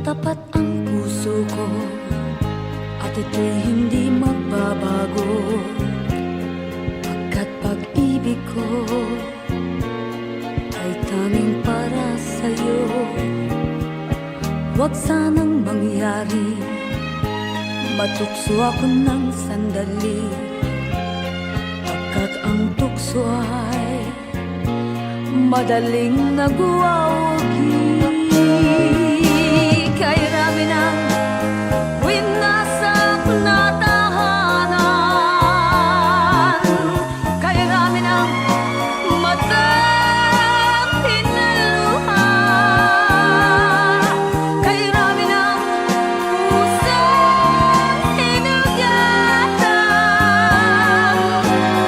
Tapat ang puso ko at ito'y hindi magbabago, pagkat pag-ibig ko ay tanging para sa'yo. Huwag sanang mangyari matukso ako ng sandali, pagkat ang tukso ay madaling nagwawagi. Kay rami ng winasak na tahanan, kay rami ng matang hinaluha, kay rami ng pusang hinugatan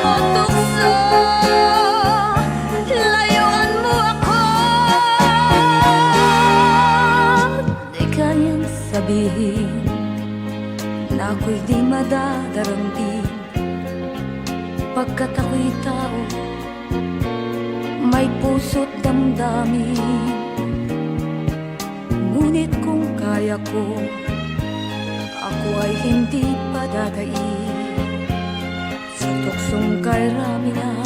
o tukso, layuan mo ako. Di kayang sabihin na ako'y di madadaramdin, pagkat ako'y tao, may puso't damdamin. Ngunit kung kaya ko, ako ay hindi padadaig sa tuksong kay rami ng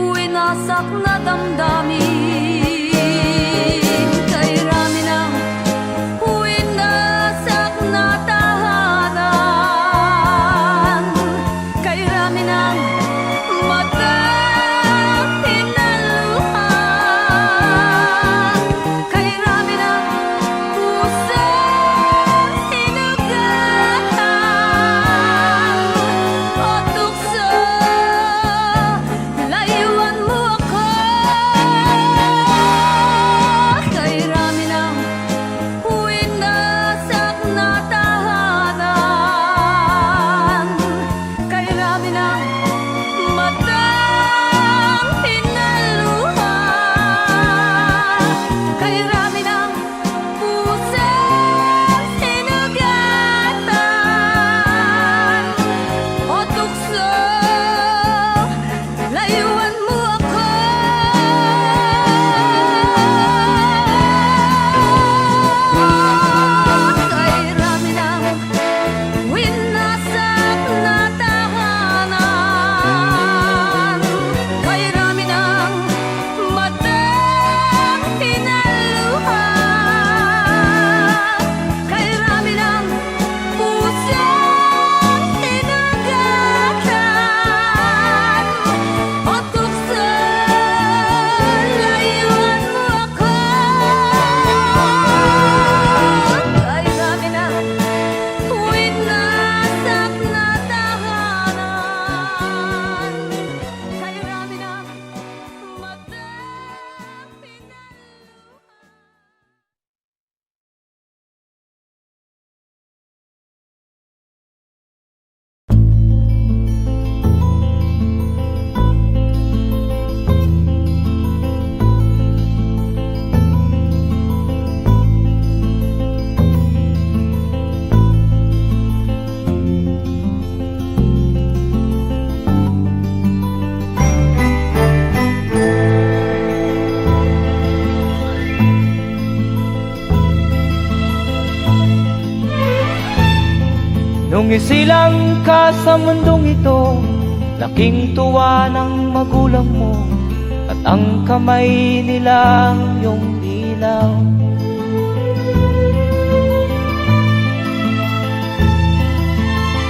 winasak na damdamin. Kay rami ng winasak na tahanan, kay rami ng matang hinaluha, kay rami ng pusang hinugatan o tukso, layuan mo ako. Kay rami ng winasak na tahanan, kay rami ng matang hinaluha, kay rami ng pusang hinugatan o tukso, layuan mo ako. Kay rami ng winasak na tahanan, kay rami ng matang hinaluha, kay rami ng pusang hinugatan o tukso, layuan mo ako. Kay rami ng winasak na tahanan, kay rami ng matang Nung isilang ka sa mundong ito, laking tuwa ng magulang mo, at ang kamay nila ang iyong ilaw.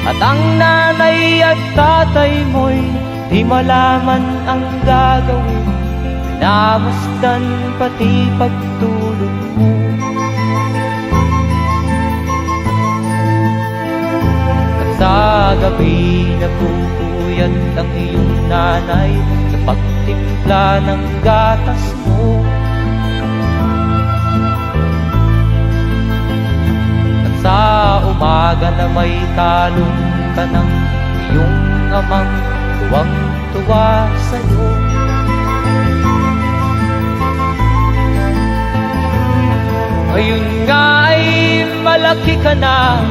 At ang nanay at tatay mo'y di malaman ang gagawin, namasdan pati pagtulog mo. Sa gabi napupuyat ang iyong nanay sa pagtimpla ng gatas mo. At sa umaga na may talong ka ng iyong amang tuwang-tuwa sa'yo. Ngayon nga ay malaki ka na,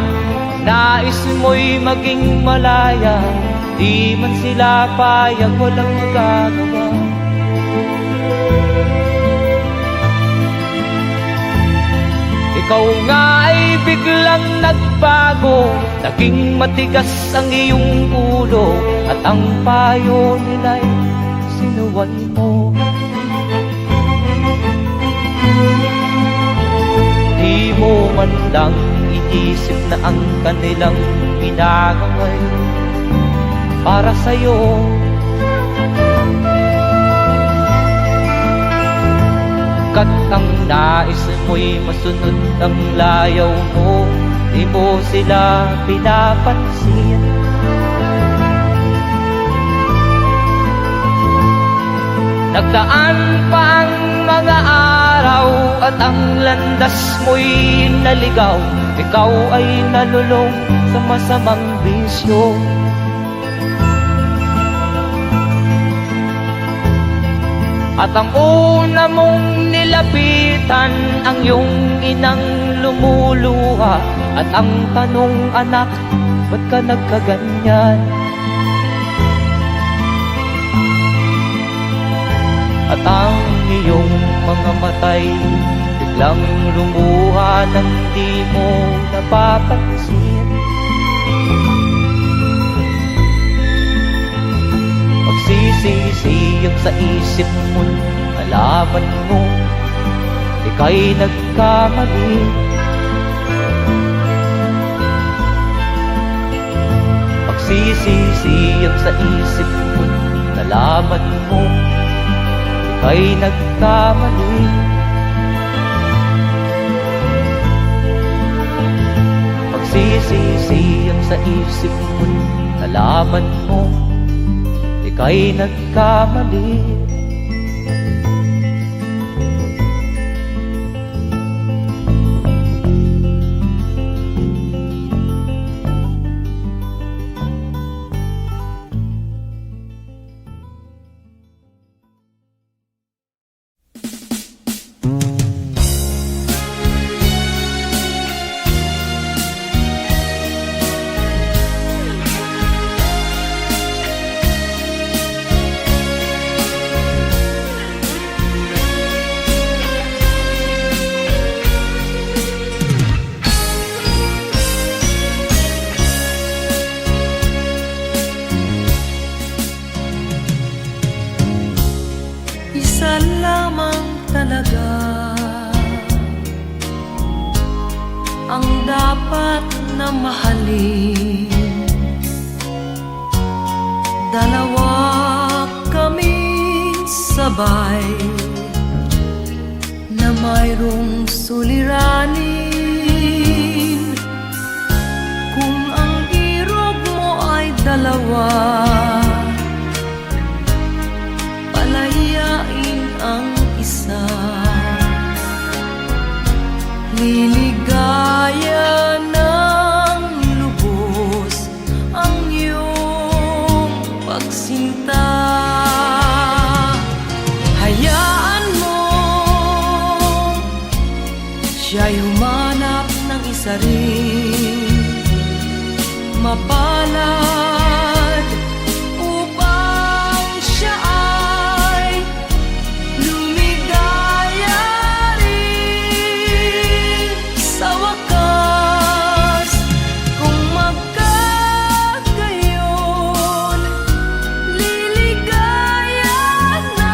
nais mo'y maging malaya, di man sila payag, walang magagawa. Ikaw nga ay biglang nagbago, naging matigas ang iyong ulo, at ang payo nila'y sinuway mo. Di mo man lang iisip na ang kanilang ginagaway para sa'yo. Kat ang nais mo'y masunod ang layaw mo, di mo sila pinapansin. Nagdaan pa ang mga araw at ang landas mo'y naligaw, ikaw ay nalulong sa masamang bisyo. At ang una mong nilapitan ang iyong inang lumuluha, at ang tanong, anak, ba't ka nagkaganyan? At ang iyong mga matay biglang lumuha nang di mo napapansin. Magsisisiyag sa isip mo, nalaman mo ika'y nagkamali. Magsisisiyag sa isip mo, nalaman mo ika'y nagkamali. Magsisisiyag sa isip mo, nalaman mo ika'y nagkamali. Isa lamang talaga ang dapat na mahalin. Dalawa kaming sabay na mayroong suliranin. Kung ang irog mo ay dalawa, palayain ang isa. Liligaya ng lubos ang iyong pagsinta. Hayaan mo siya'y humanap ng isa rin, mapalad, upang siya ay lumigaya rin sa wakas. Kung magkagayon, liligaya na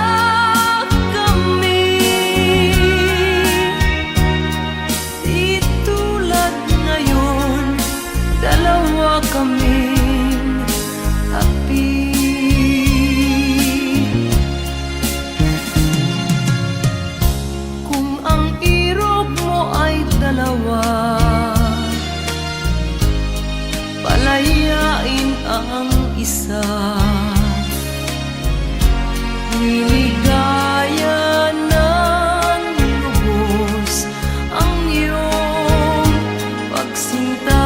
kami. Di tulad ngayon, dalawa kaming happy. Kung ang irog mo ay dalawa, palayain ang isa. Liligaya ng lubos ang iyong pagsinta.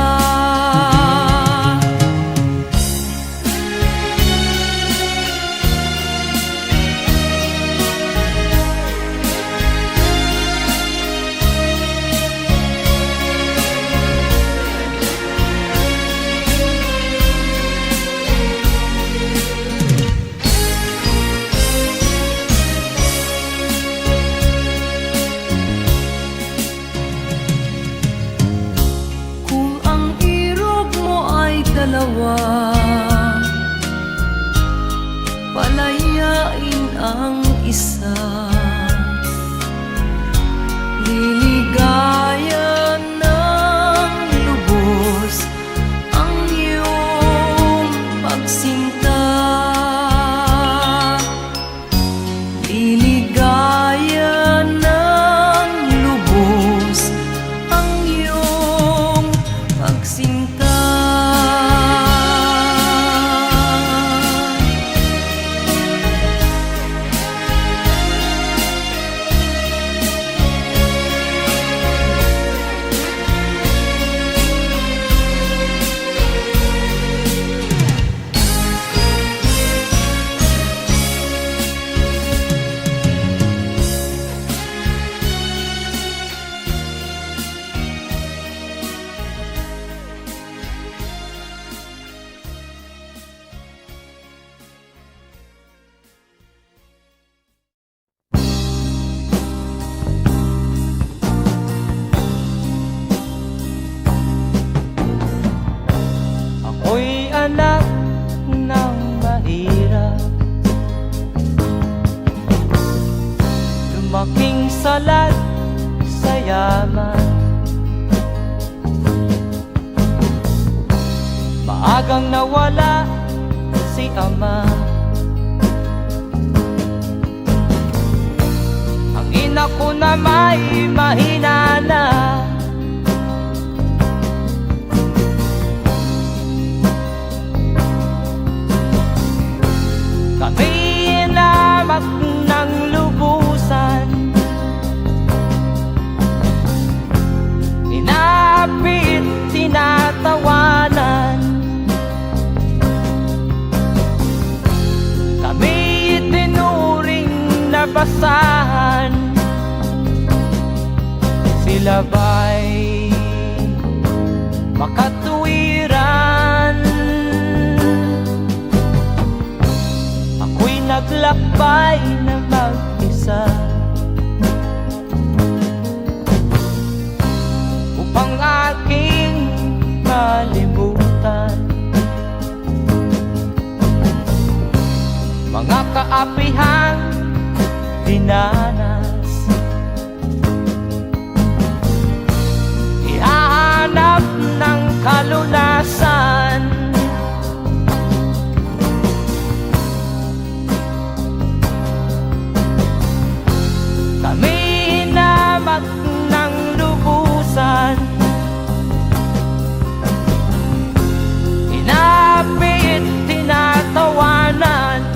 maagang nawala si ama. Ang ina ko na may mahina na, kami inamak ng lubusan, inapit, tinatawanan. Kami itinuring na basahan, sila ba'y makatuwiran? Ako'y naglakbay na mag-isa upang aking kalimutan mga kaapihang dinanas. Ihahanap ng kalunasan, kami hinamak ng lubusan, inapit, tinatawanan.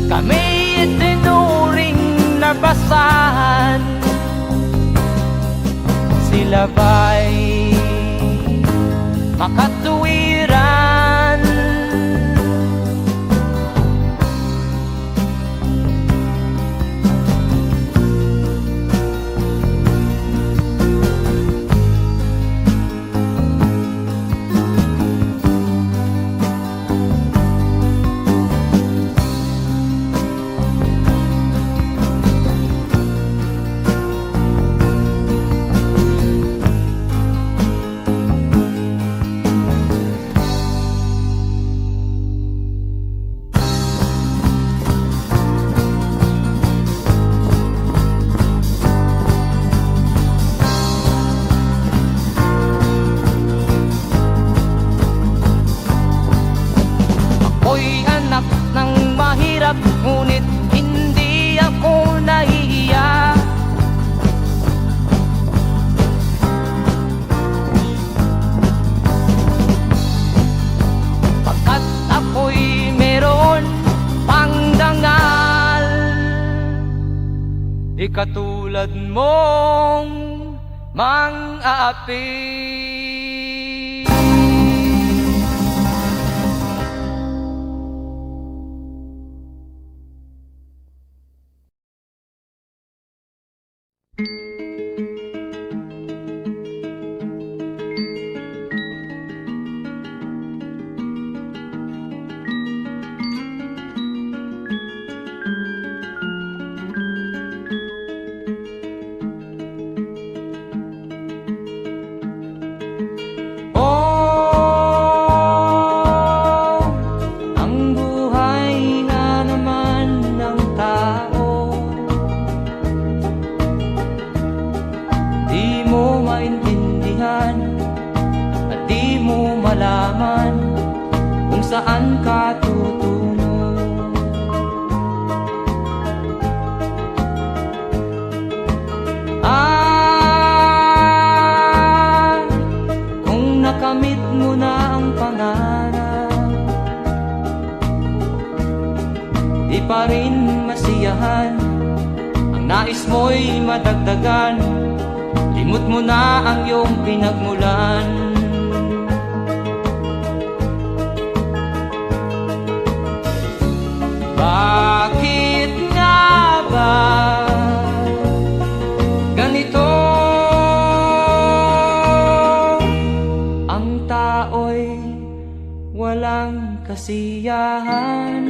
Kami itinuring na basahan, sila ba'y makatuwiran? Ngunit hindi ako nahihiya, pagkat ako'y meron pang dangal. Di katulad mong mang-aapi. Kung saan ka tutungo, kung nakamit mo na ang pangarap, di pa rin masiyahan. Ang nais mo'y madagdagan, limot mo na ang iyong pinagmulan. Bakit nga ba ganito? Ang tao'y walang kasiyahan.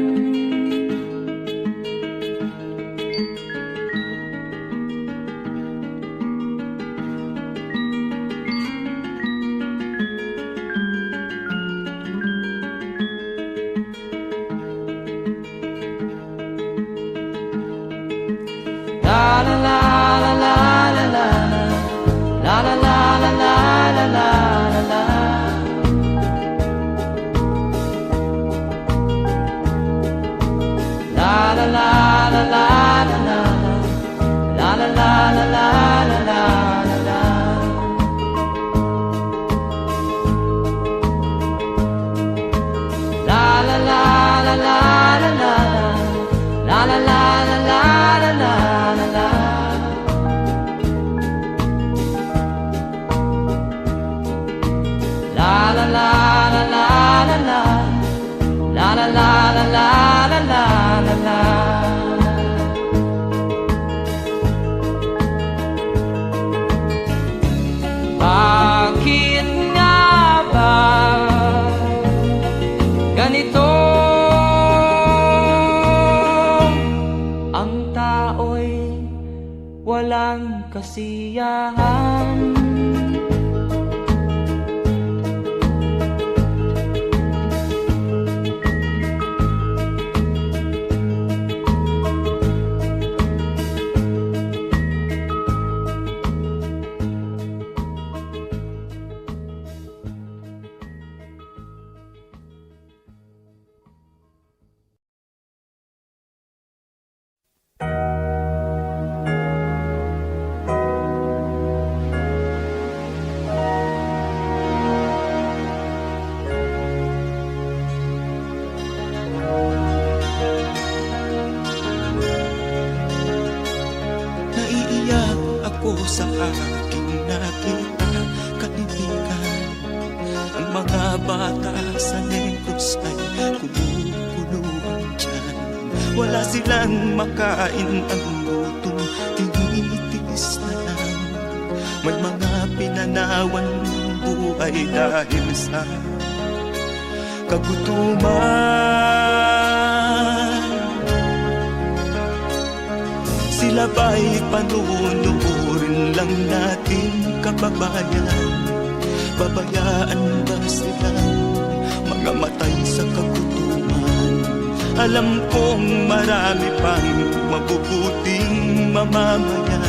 la la la la la la. La la la la la la la. La la la la la la la la la. La la la la la la la. La la la la la la la la la. Bakit nga ba ganito? Ang tao'y walang kasiyahan. Naiiyak ako sa aking nakita, kaibigan. Ang mga bata sa Negros ay kumukuluan dyan. Wala silang makain, ang gutom tinitiis na lang. May mga pinanawan ng buhay dahil sa kagutuman. Sila ba'y panunurin lang natin, kababayan? Babayaan ba silang mga matay sa kagutuman? Alam kong marami pang mabubuting mamamayan.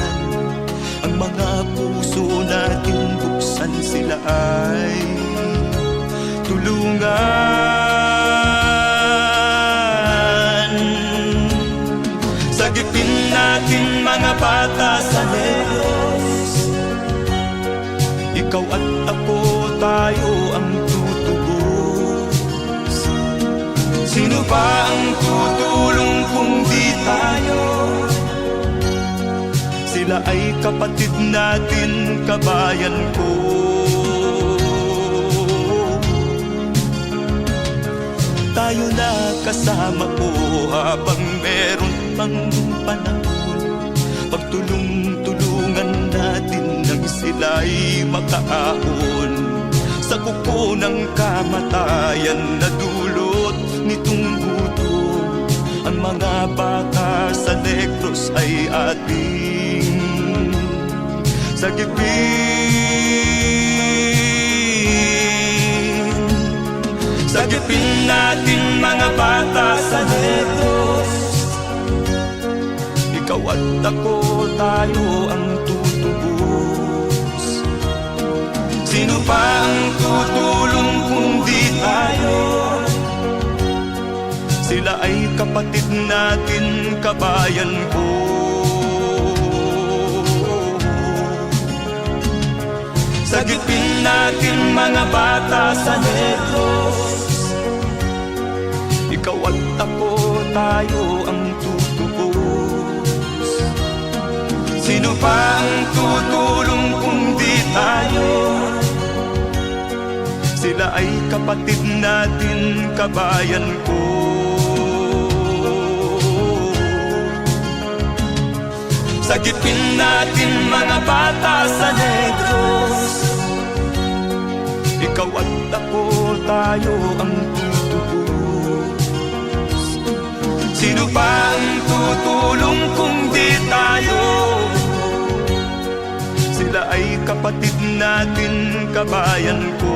Ang mga puso natin buksan, sila ay tulungan. Sagipin natin mga bata sa Negros. Ikaw at ako, tayo ang tutubos. Sino ba ang tutulong kung di tayo? Sila ay kapatid natin, kabayan ko. Tayo na kasama ko habang meron pang panahon. Pagtulong-tulungan natin nang sila'y makaahon sa kuko ng kamatayan na dulot nitong gutom. Ang mga bata sa Negros ay ating sagipin. Sagipin natin mga bata sa Negros. Ikaw at ako, tayo ang tutubos. Sino pa ang tutulong kung di tayo? Sila ay kapatid natin, kabayan ko. Sagipin natin mga bata sa Negros. Ikaw at ako, tayo ang tutubos. Sino pa ang tutulong kung di tayo? Sila ay kapatid natin, kabayan ko. Sagipin natin mga bata sa Negros. Ikaw at ako, tayo ang tutubos. Sino pa ang tutulong kung di tayo? Sila ay kapatid natin, kabayan ko.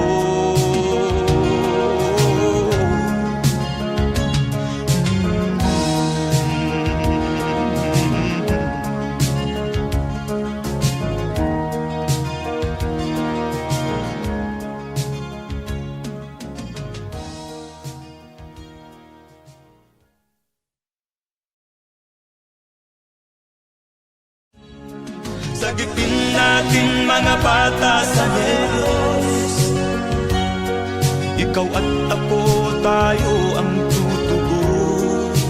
Sagipin natin mga bata sa Diyos. Ikaw at ako, tayo ang tutubos.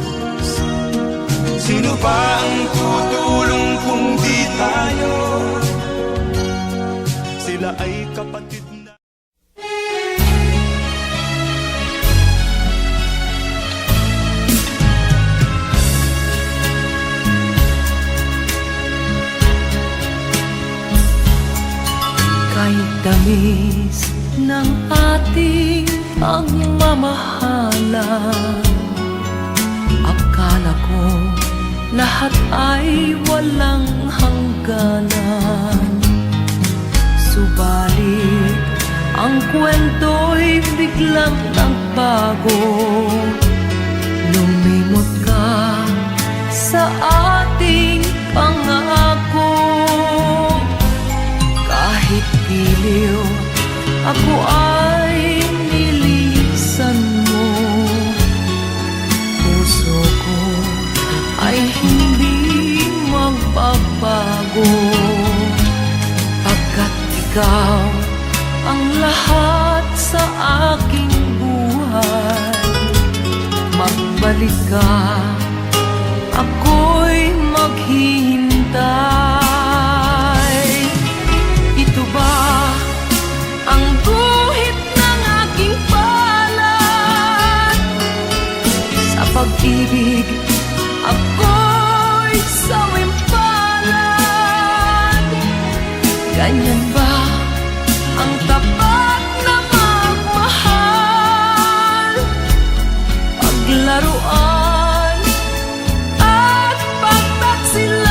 Sino ba ang tutulong kung di tayo? Sila ay kapatid na. Kahit tamis ng ating pagmamahalan, akala ko lahat ay walang hangganan. Subalit ang kwento'y biglang nagbago. Lumimot ka sa ating pangako. Kahit giliw, ako ay nilisan mo. Puso ko ay hindi magbabago, pagkat ikaw ang lahat sa aking buhay. Magbalik ka, ako'y maghihintay. Ito ba ang guhit ng aking palad? Sa pag-ibig, ako'y sawimpalad. Ganyan ba ang tapat na magmahal? Paglaruan at pagtaksilan.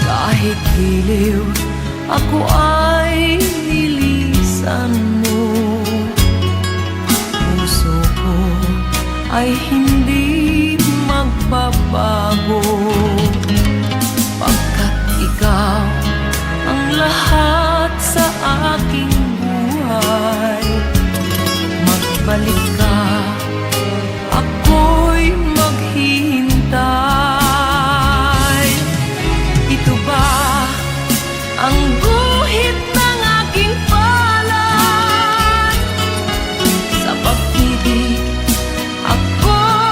Kahit giliw, ako ay nilisan mo. Puso ko ay hindi magbabago, pagkat ikaw ang lahat sa aking buhay. Magbalik ka, ako'y maghihintay. Ito ba ang guhit ng aking palad? Sa pag-ibig, ako'y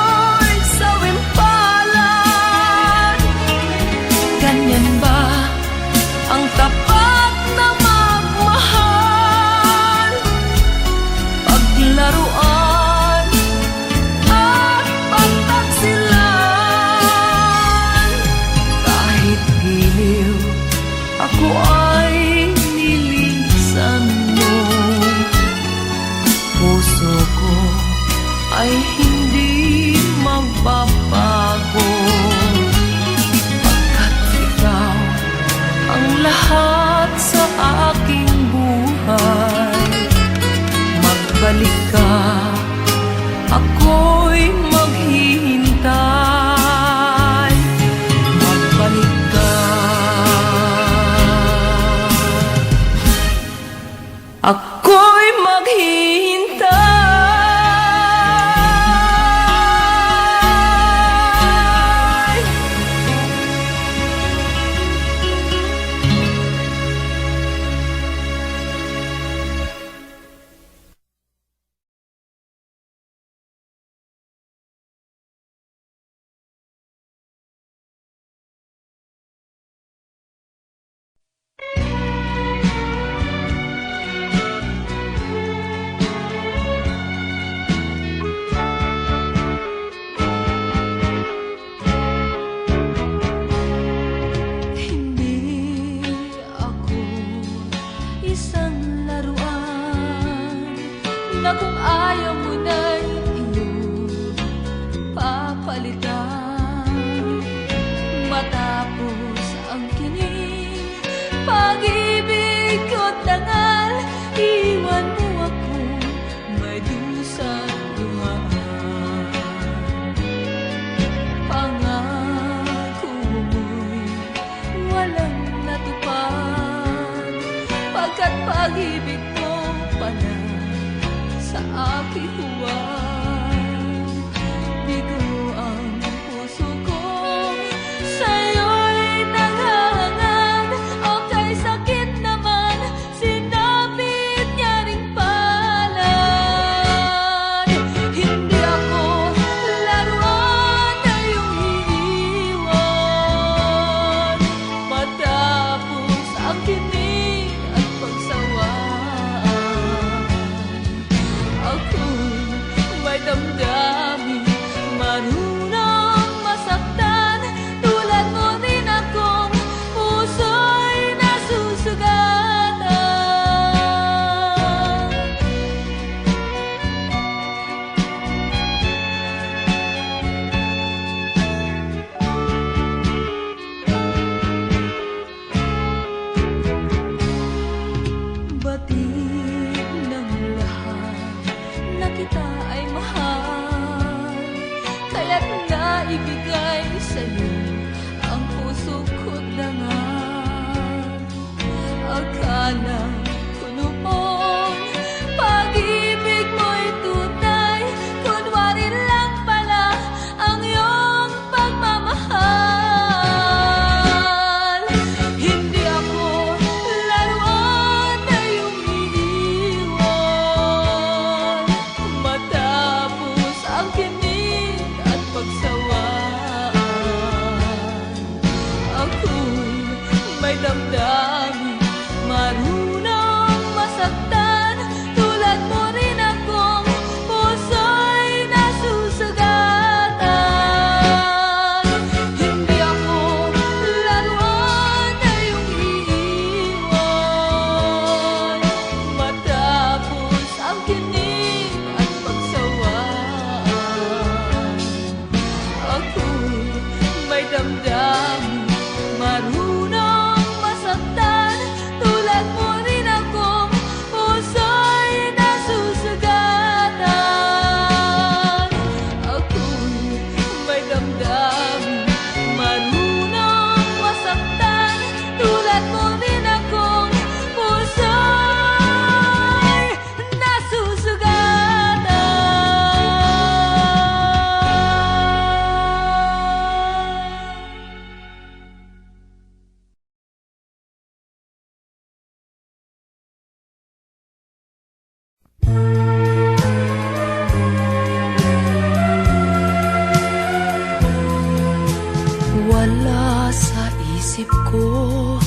wala sa isip ko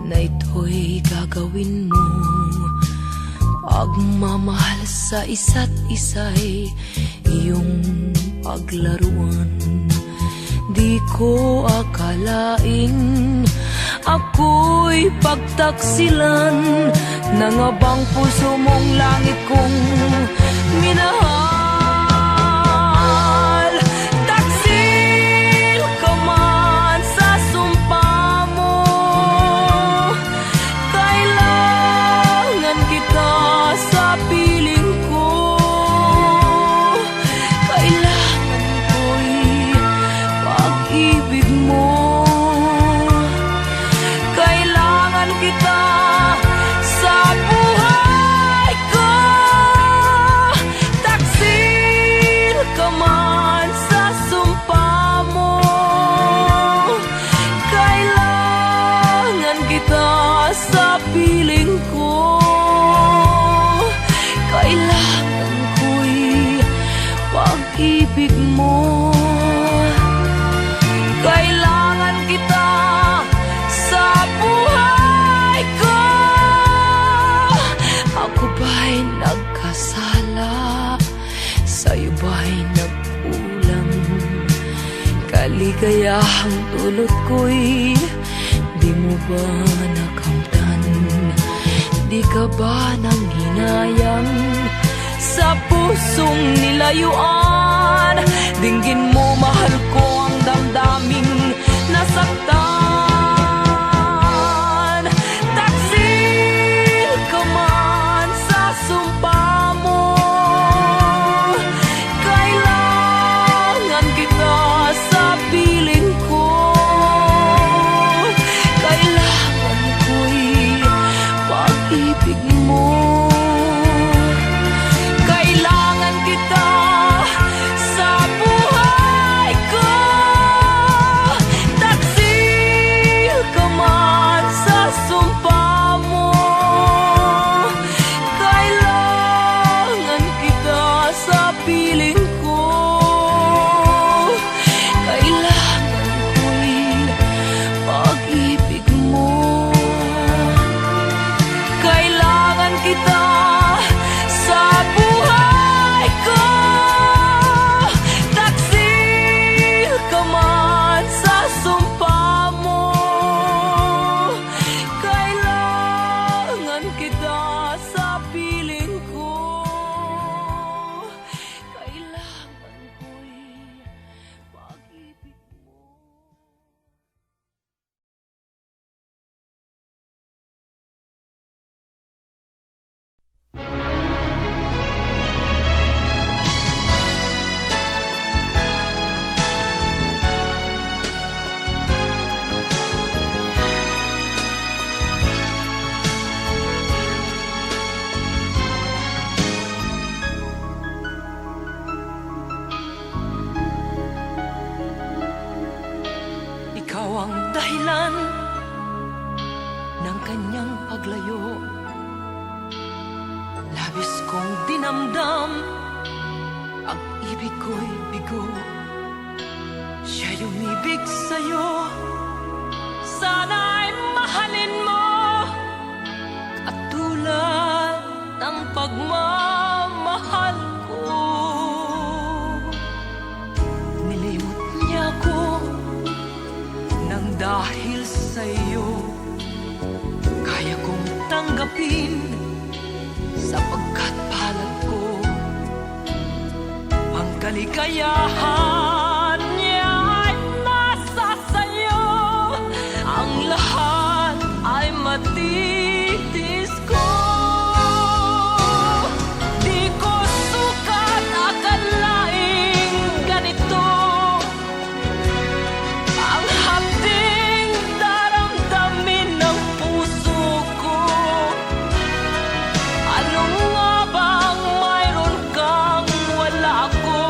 na ito'y gagawin mo. Pagmamahal sa isa't isa'y iyong paglaruan. Di ko akalain ako'y pagtaksilan ng abang puso mong langit kong minahal. Taksil ka man sa sumpa mo, kailangan kita sa piling ko. Kailangan ko'y pag-ibig mo. Kailangan kita sa buhay ko. Taksil ka man sa sumpa mo, kailangan kita sa piling ko. Kailangan ko'y pag-ibig mo. Kailangan kita sa buhay ko. Ako ba'y nagkasala? Sa'yo ba'y nagkulang? Kaligayahang dulot ko'y di mo ba nakamtan? Di ka ba nang hinayang sa pusong nilayuan? Dinggin mo, mahal ko, ang damdaming nasaktan. Taksil ka man sa sumpa mo, kailangan kita sa piling ko. Kailangan ko'y pag-ibig mo. Kailangan kita sa buhay ko. Taksil ka man sa sumpa mo, kailangan kita sa piling ko. Kailangan ko'y pag-ibig mo. Kailangan kita sa buhay ko. Taksil ka man sa sumpa mo, kailangan kita sa piling ko. Kailangan ko'y pag-ibig mo. Ikaw ang dahilan ng kanyang paglayo. Labis kong dinamdam, ang ibig ko'y bigo. Siya'y umibig sa'yo, sana'y mahalin mo, katulad ng pagmamahal ko. Nilimot niya ko nang dahil sa'yo, kaya kong tanggapin sapagkat palad ko. Ang kaligayahan niya ay nasa sa'yo, ang lahat ay matitis ko. Di ko sukat akalaing ganito ang hapding daramdamin ng puso ko. Ano nga bang mayroon kang wala ko?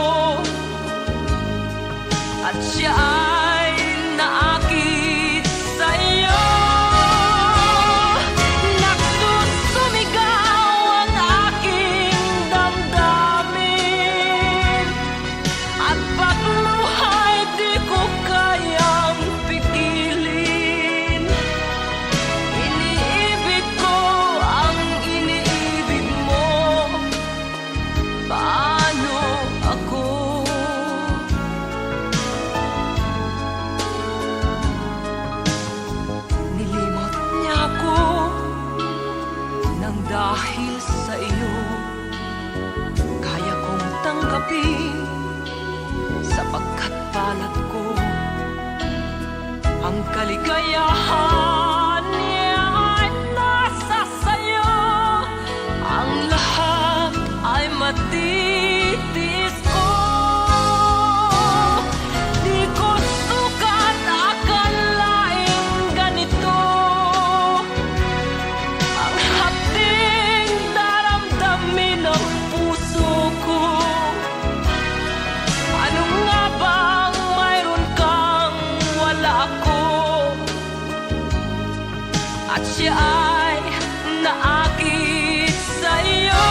Ang kaligayahan niya ay nasa sayo. Ang lahat ay matitiis ko. Di ko sukat akalaing ganito ang hapding daramdamin ng puso ko. Ano nga bang mayroon kang wala ako? At siya ay naakit sa'yo.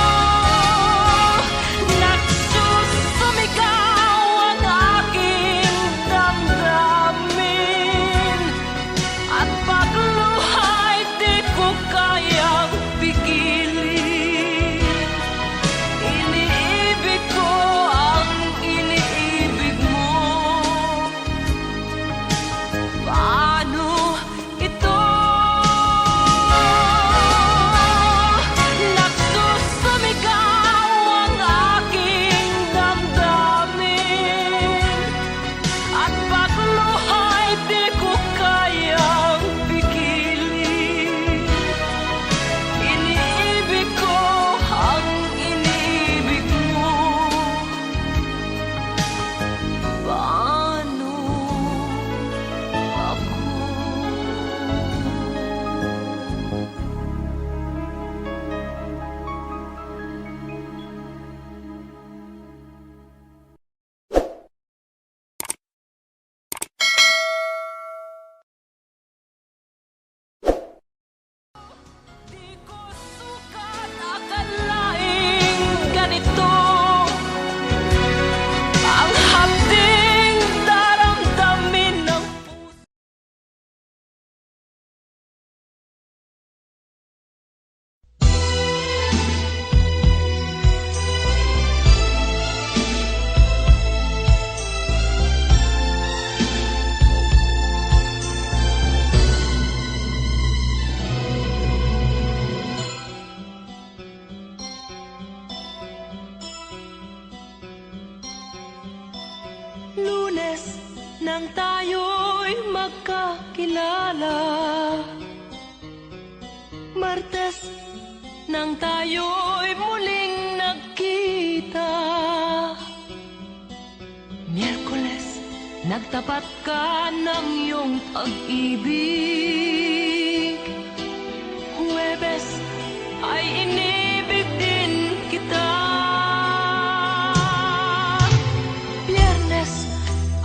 Nagsusumigaw ang aking damdamin, at pagluha'y di ko kayang pigilin. Iniibig ko ang iniibig mo. Paano ito? Nagsusumigaw ang aking damdamin, at pagluha'y di ko kayang pigilin. Iniibig ko ang iniibig mo. Paano ako? Di ko sukat akalaing ganito ang hapding daramdamin ng puso. Lunes nang tayo'y magkakilala, Martes nang tayo'y muling nagkita, Miyerkules nagtapat ka ng iyong pag-ibig, Huwebes ay inibig din kita, Biyernes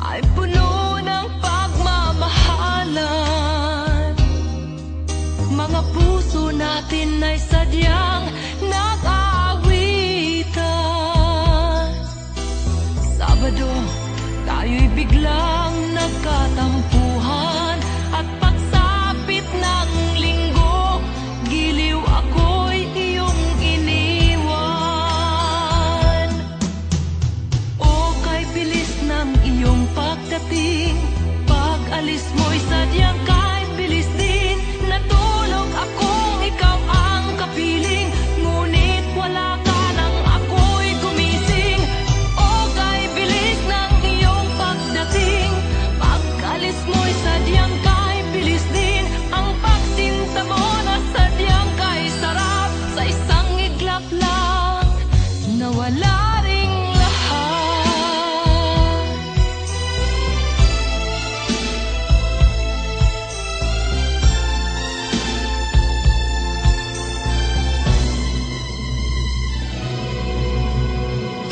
ay puno ng pagmamahalan. Mga puso natin ay sadyang nag-aawitan. Sabado, tayo'y biglang nagkatampuhan, at pagsapit ng linggo, giliw ako'y iyong iniwan. O kay bilis ng iyong pagdating, pag-alis mo'y sadyang kay bilis din. Natulog akong ikaw ang kapiling, ngunit wala ka nang ako'y gumising. O kay bilis ng iyong pagdating, pag-alis mo'y sadyang kay bilis din. Ang pagsinta mo na sadyang kay sarap, sa isang iglap lang nawala ring lahat.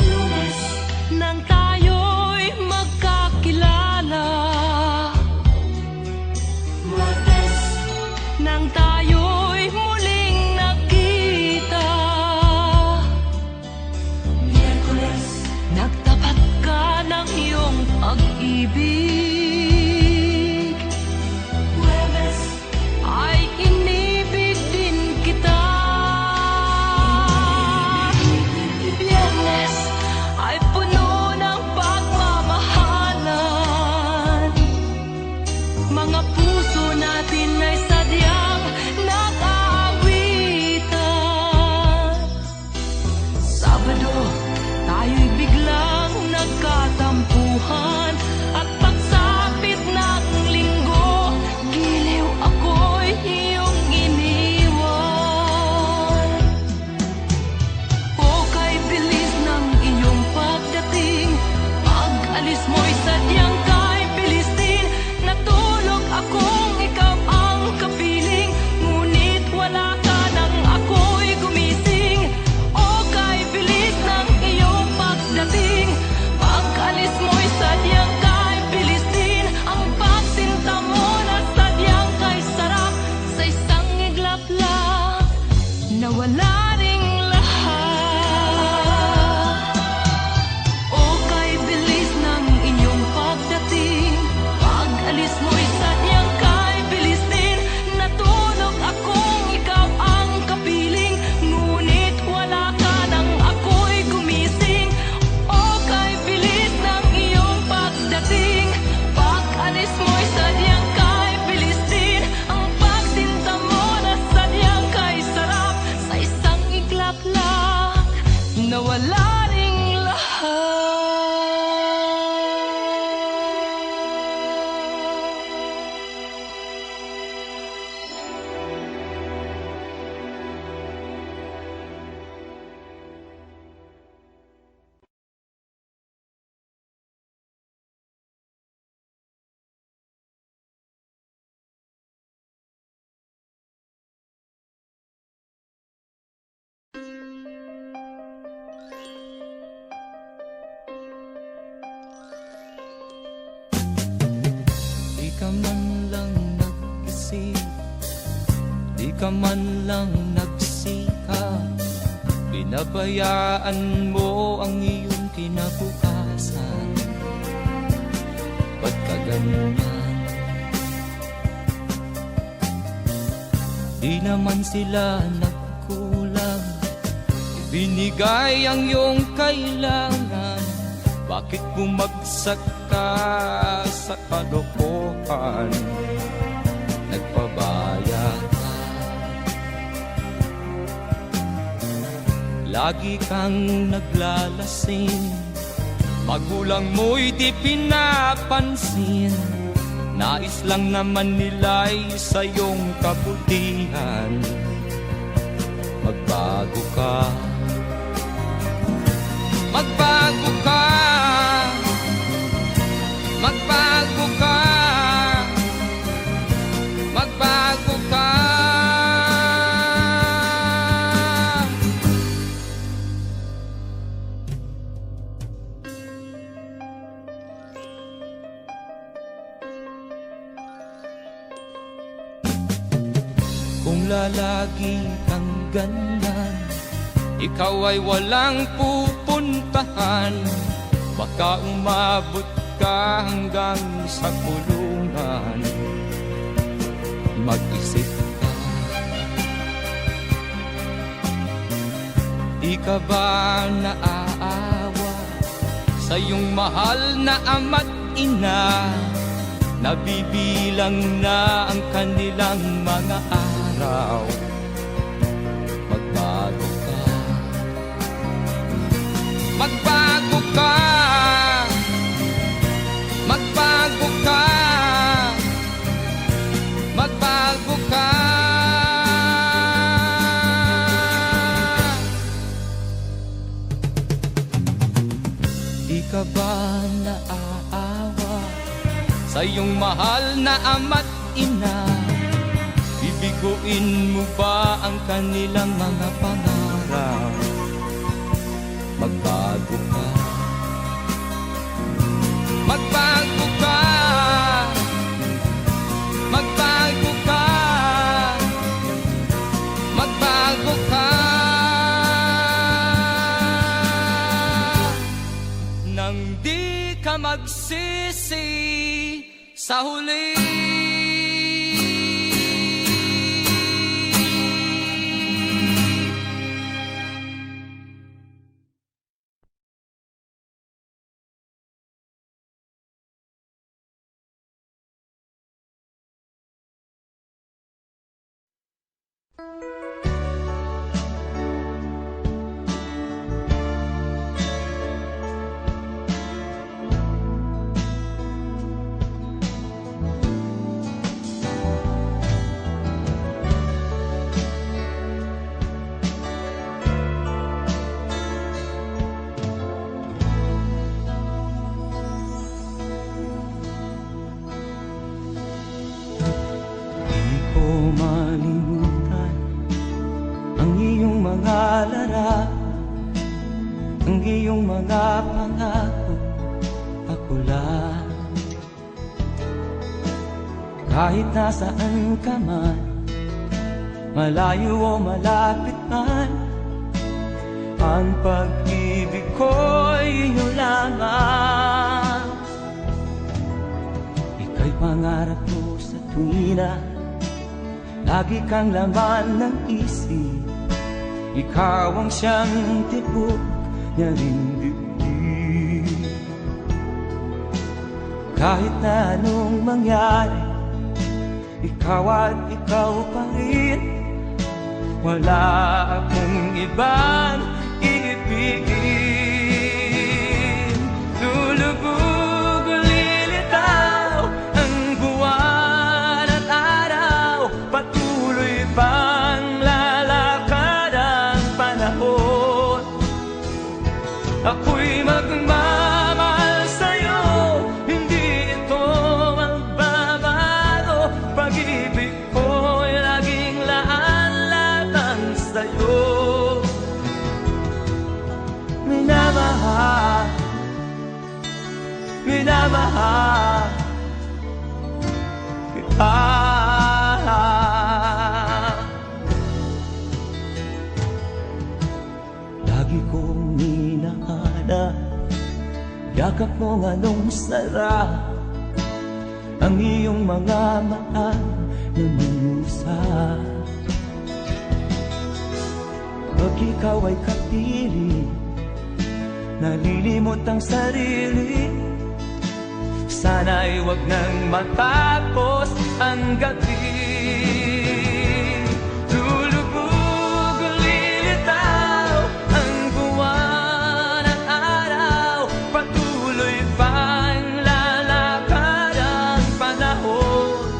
Lunes nang tayo'y magkakilala, Martes nang tayo'y muling nagkita, Miyerkules nagtapat ka ng iyong pag-ibig, Huwebes ay inibig din kita, Biyernes ay puno ng pagmamahalan. Mga puso natin ay sadyang nag-aawitan. Sabado, tayo'y biglang nagkatampuhan, at pagsapit ng linggo, pansin, di ka man lang nagsikap. Pinabayaan mo ang iyong kinabukasan. Ba't ka ganyan? Di naman sila nagkulang, ibinigay ang iyong kailangan. Bakit bumagsak ka sa kalokohan? Nagpabaya ka, lagi kang naglalasing. Magulang mo'y di pinapansin, nais lang naman nila'y sa iyong kabutihan. Magbago ka, magbago ka, magbago ka, magbago ka. Kung lalagi kang ganyan, ikaw ay walang pupuntahan. Baka umabot ka hanggang sa kulungan. Mag-isip ka, di ka ba naaawa sa iyong mahal na ama't ina? Nabibilang na ang kanilang mga araw. Magbago ka, magbago ka, magbago ka, magbago ka. Di ka ba naaawa sa iyong mahal na ama't ina? Bibiguin mo ba ang kanilang mga pangarap? Magbago ka, magbago ka, magbago ka, magbago ka. Nang di ka magsisi sa huli. Malimutan ang iyong mga larawan, ang iyong mga pangako, ako lang. Kahit nasaan ka man, malayo o malapit man, ang pag-ibig ko'y iyo lamang. Ika'y pangarap ko sa tuwina, lagi kang laman ng isip. Ikaw ang siyang tibok niya ring dibdib. Kahit na anong mangyari, ikaw at ikaw pa rin. Wala akong ibang iibigin. Lulubog o lilitaw ang buwan at araw, patuloy pang lalakad ang panahon. Ako'y magmamahal sa'yo, hindi ito magbabago. Pag-ibig ko'y laging laan-latang sa'yo. Minamahal, minamahal kita. yakap mo anong sarap, ang iyong mga mata nangungusap. Pag ikaw ay kapiling, nalilimot ang sarili. Sana'y wag nang matapos ang gabi. Lulubog o lilitaw ang buwan at araw, patuloy pang lalakad ang panahon.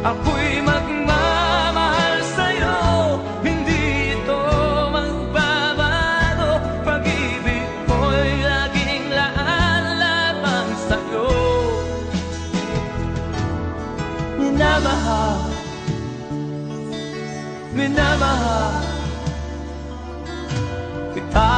Ako'y magmamahal sa'yo, hindi ito magbabago. Pag-ibig ko'y laging laan lamang sa'yo. Minamahal, minamahal kita.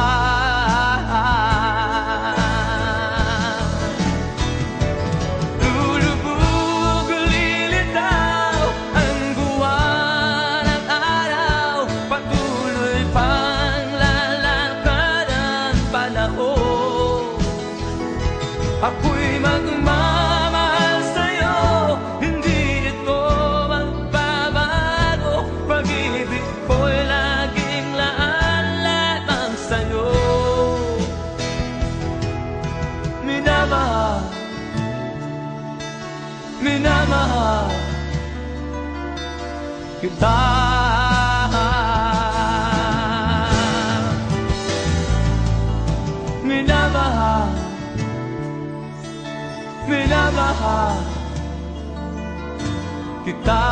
Lulubog o lilitaw ang buwan at araw, patuloy pang lalakad ang panahon. Ako'y magmamahal sa'yo, hindi ito magbabago. Pag-ibig ko'y laging laan lamang sa'yo. Minamahal, minamahal kita. Minamahal, minamahal kita.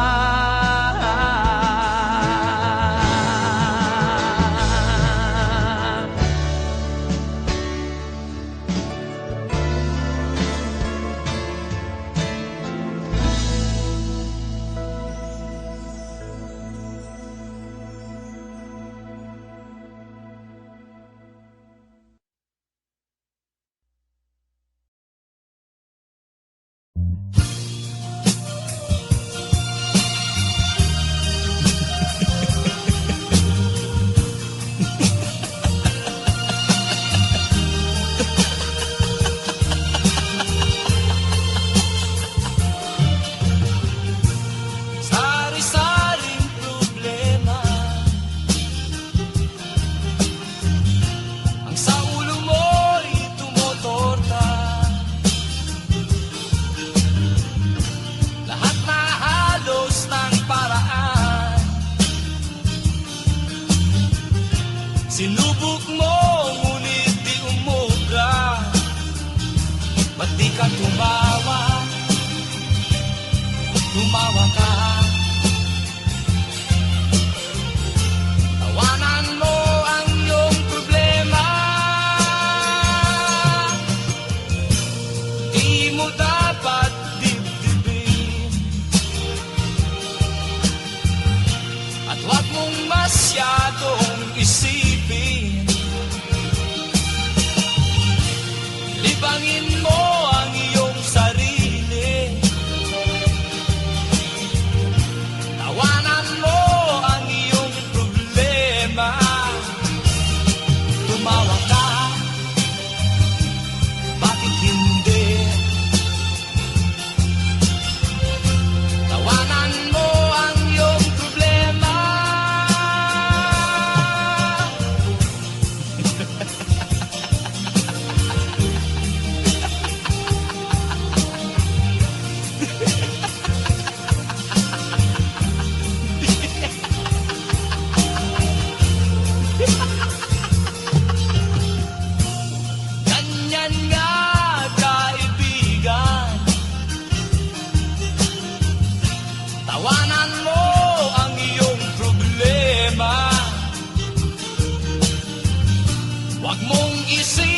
Sari-saring problema ang sa ulo mo'y tumutorta. Lahat na halos ng paraan, sinubok mo ngunit di umubra. Ba't di ka tumawa? Tumawa ka. Tawanan mo ang iyong problema. Di mo dapat dibdibin, at huwag mong masyadong isipin. Libangin mo ang iyong sarili. Tawanan mo ang iyong problema. Tumawa ka, bakit hindi? Tawanan mo ang iyong problema. Ganyan nga, kaibigan. Tawanan mo ang iyong problema. Huwag mong isipin